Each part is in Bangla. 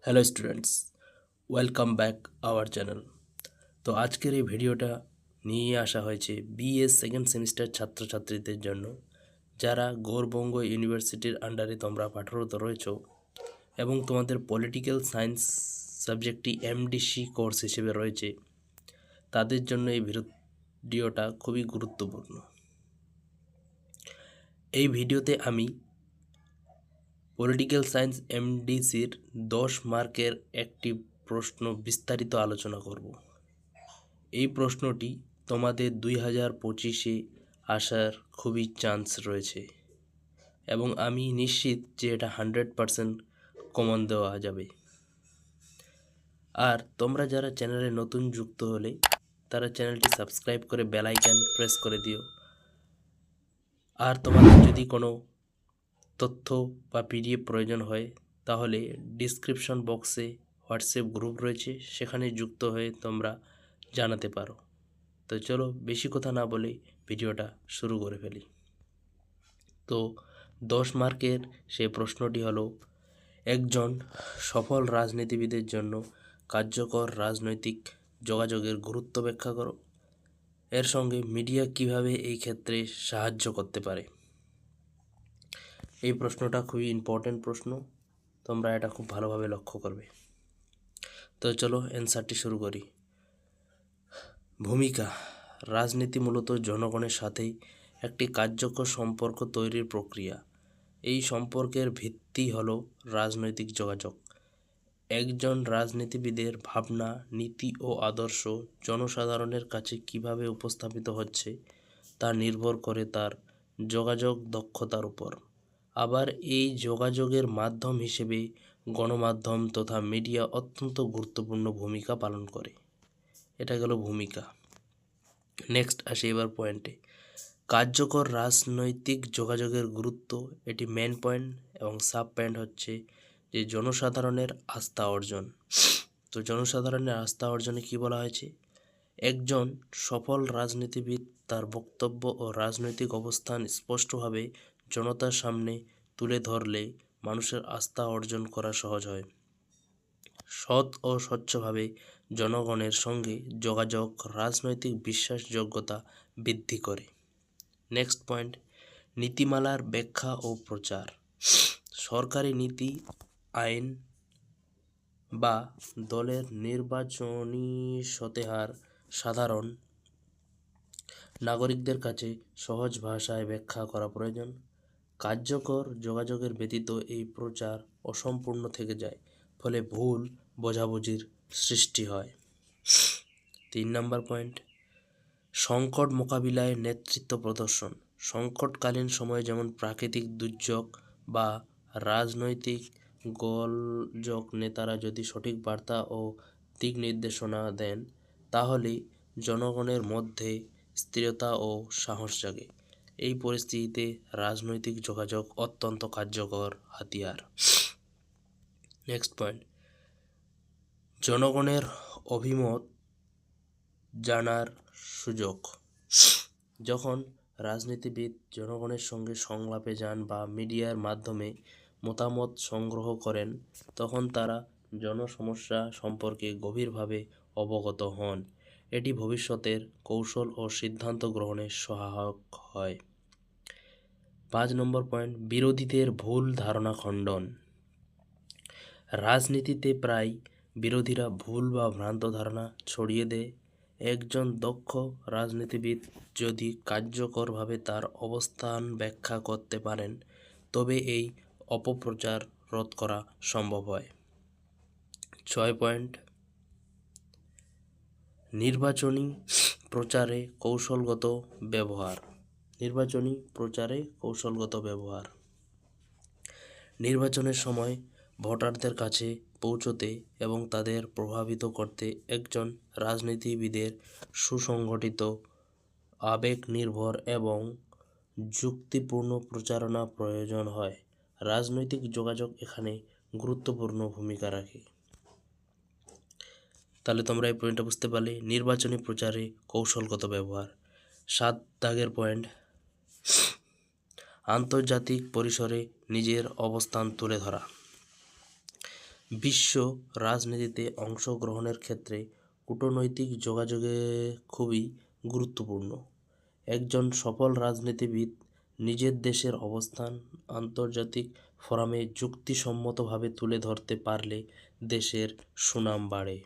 Hello students, welcome back our channel. তো আজকের এই ভিডিওটা নিয়ে আসা হয়েছে বিএস সেকেন্ড সেমিস্টার ছাত্রছাত্রীদের জন্য, যারা গৌরবঙ্গ ইউনিভার্সিটির আন্ডারে তোমরা পাঠরত রয়েছ এবং তোমাদের পলিটিক্যাল সায়েন্স সাবজেক্টটি এমডিসি কোর্স হিসেবে রয়েছে। তাদের জন্য এই ভিডিওটা খুবই গুরুত্বপূর্ণ। এই ভিডিওতে আমি পলিটিক্যাল সায়েন্স এমডিসির 10 মার্কের একটি প্রশ্ন বিস্তারিত আলোচনা করব। এই প্রশ্নটি তোমাদের 2025-এ আসার খুবই চান্স রয়েছে এবং আমি নিশ্চিত যে এটা 100% কমন দেওয়া যাবে। আর তোমরা যারা চ্যানেলে নতুন যুক্ত হলে তারা চ্যানেলটি সাবস্ক্রাইব করে বেল আইকন প্রেস করে দিও। আর তোমাদের যদি কোনো তথ্য বা পিডিএফ প্রয়োজন হয় তাহলে ডিসক্রিপশন বক্সে হোয়াটসঅ্যাপ গ্রুপ রয়েছে, সেখানে যুক্ত হয়ে তোমরা জানাতে পারো। তো চলো বেশি কথা না বলে ভিডিওটা শুরু করে ফেলি। তো 10 মার্কের সেই প্রশ্নটি হলো, একজন সফল রাজনীতিবিদের জন্য কার্যকর রাজনৈতিক যোগাযোগের গুরুত্ব ব্যাখ্যা করো। এর সঙ্গে মিডিয়া কিভাবে এই ক্ষেত্রে সাহায্য করতে পারে। এই প্রশ্নটা খুবই ইম্পর্টেন্ট প্রশ্ন, তোমরা এটা খুব ভালোভাবে লক্ষ্য করবে। তো চলো অ্যান্সারটি শুরু করি। ভূমিকা: রাজনীতি মূলত জনগণের সাথেই একটি কার্যকর সম্পর্ক তৈরির প্রক্রিয়া। এই সম্পর্কের ভিত্তি হল রাজনৈতিক যোগাযোগ। একজন রাজনীতিবিদের ভাবনা, নীতি ও আদর্শ জনসাধারণের কাছে কিভাবে উপস্থাপিত হচ্ছে তা নির্ভর করে তার যোগাযোগ দক্ষতার উপর। আবার এই যোগাযোগের মাধ্যম হিসেবে গণমাধ্যম তথা মিডিয়া অত্যন্ত গুরুত্বপূর্ণ ভূমিকা পালন করে। এটা গেল ভূমিকা। নেক্সট আসি এবার পয়েন্টে। কার্যকর রাজনৈতিক যোগাযোগের গুরুত্ব, এটি মেন পয়েন্ট এবং সাব পয়েন্ট হচ্ছে যে জনসাধারণের আস্থা অর্জন। তো জনসাধারণের আস্থা অর্জনে কি বলা হয়েছে? একজন সফল রাজনীতিবিদ তার বক্তব্য ও রাজনৈতিক অবস্থান স্পষ্টভাবে জনতার সামনে তুলে ধরলে মানুষের আস্থা অর্জন করা সহজ হয়। সৎ ও স্বচ্ছভাবে জনগণের সঙ্গে যোগাযোগ রাজনৈতিক বিশ্বাসযোগ্যতা বৃদ্ধি করে। নেক্সট পয়েন্ট, নীতিমালার ব্যাখ্যা ও প্রচার। সরকারি নীতি, আইন বা দলের নির্বাচনী ইশতেহার সাধারণ নাগরিকদের কাছে সহজ ভাষায় ব্যাখ্যা করা প্রয়োজন। কার্যকর যোগাযোগের ব্যতীত এই প্রচার অসম্পূর্ণ থেকে যায়, ফলে ভুল বোঝাবুঝির সৃষ্টি হয়। 3 নম্বর পয়েন্ট, সংকট মোকাবিলায় নেতৃত্ব প্রদর্শন। সংকটকালীন সময়ে যেমন প্রাকৃতিক দুর্যোগ বা রাজনৈতিক গোলযোগ নেতারা যদি সঠিক বার্তা ও দিক নির্দেশনা দেন তাহলে জনগণের মধ্যে স্থিরতা ও সাহস জাগে। এই পরিস্থিতিতে রাজনৈতিক যোগাযোগ অত্যন্ত কার্যকর হাতিয়ার। নেক্সট পয়েন্ট, জনগণের অভিমত জানার সুযোগ। যখন রাজনীতিবিদ জনগণের সঙ্গে সংলাপে যান বা মিডিয়ার মাধ্যমে মতামত সংগ্রহ করেন তখন তারা জনসমস্যা সম্পর্কে গভীরভাবে অবগত হন। এটি ভবিষ্যতের কৌশল ও সিদ্ধান্ত গ্রহণে সহায়ক হয়। 5 নম্বর পয়েন্ট, বিরোধীদের ভুল ধারণা খণ্ডন। রাজনীতিতে প্রায় বিরোধীরা ভুল বা ভ্রান্ত ধারণা ছড়িয়ে দেয়। একজন দক্ষ রাজনীতিবিদ যদি কার্যকরভাবে তার অবস্থান ব্যাখ্যা করতে পারেন তবে এই অপপ্রচার রোধ করা সম্ভব হয়। 6 পয়েন্ট, নির্বাচনী প্রচারে কৌশলগত ব্যবহার। নির্বাচনী প্রচারে কৌশলগত ব্যবহার। নির্বাচনের সময় ভোটারদের কাছে পৌঁছতে এবং তাদের প্রভাবিত করতে একজন রাজনীতিবিদের সুসংগঠিত, আবেগ নির্ভর এবং যুক্তিপূর্ণ প্রচারণা প্রয়োজন হয়। রাজনৈতিক যোগাযোগ এখানে গুরুত্বপূর্ণ ভূমিকা রাখে। তাহলে তোমরা এই পয়েন্টটা বুঝতে পারলে, নির্বাচনী প্রচারে কৌশলগত ব্যবহার। 7 দাগের পয়েন্ট, আন্তর্জাতিক পরিসরে নিজের অবস্থান তুলে ধরা। বিশ্ব রাজনীতিতে অংশগ্রহণের ক্ষেত্রে কূটনৈতিক যোগাযোগে খুবই গুরুত্বপূর্ণ। একজন সফল রাজনীতিবিদ নিজের দেশের অবস্থান আন্তর্জাতিক ফোরামে যুক্তিসম্মতভাবে তুলে ধরতে পারলে দেশের সুনাম বাড়ে।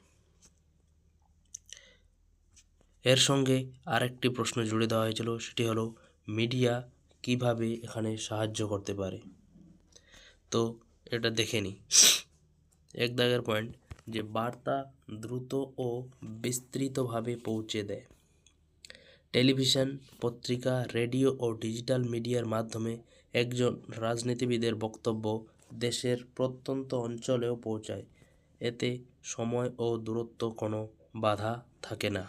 এর সঙ্গে আরেকটি প্রশ্ন জুড়ে দেওয়া হয়েছিল, সেটি হলো মিডিয়া কিভাবে এখানে সাহায্য করতে পারে। তো এটা দেখে নিই। 1 দাগের পয়েন্ট, যে বার্তা দ্রুত ও বিস্তৃতভাবে পৌঁছে দেয়। টেলিভিশন, পত্রিকা, রেডিও ও ডিজিটাল মিডিয়ার মাধ্যমে একজন রাজনীতিবিদের বক্তব্য দেশের প্রত্যন্ত অঞ্চলেও পৌঁছায়। এতে সময় ও দূরত্ব কোনো বাধা থাকে না।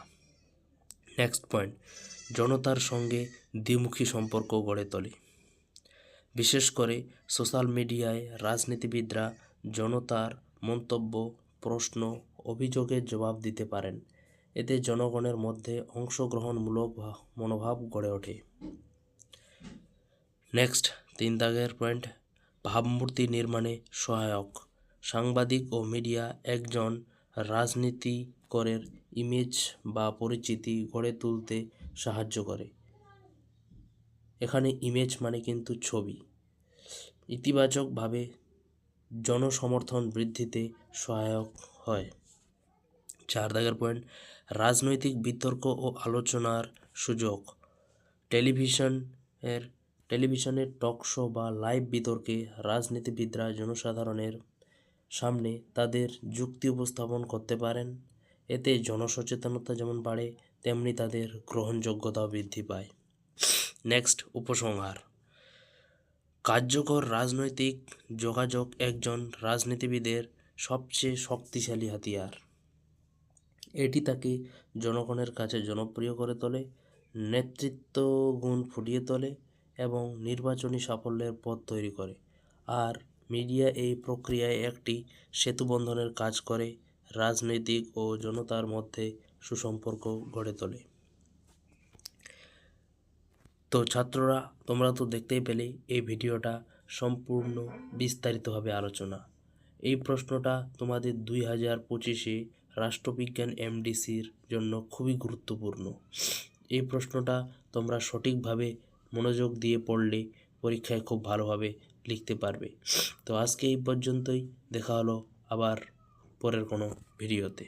নেক্সট পয়েন্ট, জনতার সঙ্গে দ্বিমুখী সম্পর্ক গড়ে তোলে। বিশেষ করে সোশ্যাল মিডিয়ায় রাজনীতিবিদরা জনতার মন্তব্য, প্রশ্ন, অভিযোগের জবাব দিতে পারেন। এতে জনগণের মধ্যে অংশগ্রহণমূলক মনোভাব গড়ে ওঠে। নেক্সট 3 দাগের পয়েন্ট, ভাবমূর্তি নির্মাণে সহায়ক। সাংবাদিক ও মিডিয়া একজন রাজনীতিকরের ইমেজ বা পরিচিতি গড়ে তুলতে সাহায্য করে। এখানে ইমেজ মানে কিন্তু ছবি। ইতিবাচকভাবে জনসমর্থন বৃদ্ধিতে সহায়ক হয়। 4 দাগের পয়েন্ট, রাজনৈতিক বিতর্ক ও আলোচনার সুযোগ। টেলিভিশনের টক শো বা লাইভ বিতর্কে রাজনীতিবিদরা জনসাধারণের সামনে তাদের যুক্তি উপস্থাপন করতে পারেন। এতে জনসচেতনতা যেমন বাড়ে, তেমনি তাদের গ্রহণযোগ্যতাও বৃদ্ধি পায়। নেক্সট, উপসংহার। কার্যকর রাজনৈতিক যোগাযোগ একজন রাজনীতিবিদের সবচেয়ে শক্তিশালী হাতিয়ার। এটি তাকে জনগণের কাছে জনপ্রিয় করে তোলে, নেতৃত্ব গুণ ফুটিয়ে তোলে এবং নির্বাচনী সাফল্যের পথ তৈরি করে। আর মিডিয়া এই প্রক্রিয়ায় একটি সেতুবন্ধনের কাজ করে, রাজনৈতিক ও জনতার মধ্যে সুসম্পর্ক গড়ে তোলে। তো ছাত্ররা, তোমরা তো দেখতেই পেলে এই ভিডিওটা সম্পূর্ণ বিস্তারিতভাবে আলোচনা। এই প্রশ্নটা তোমাদের 2025-এ রাষ্ট্রবিজ্ঞান এমডিসির জন্য খুবই গুরুত্বপূর্ণ। এই প্রশ্নটা তোমরা সঠিকভাবে মনোযোগ দিয়ে পড়লে পরীক্ষায় খুব ভালোভাবে লিখতে পারবে। তো আজকে এই পর্যন্তই, দেখা হলো আবার পরের কোনো ভিডিওতে।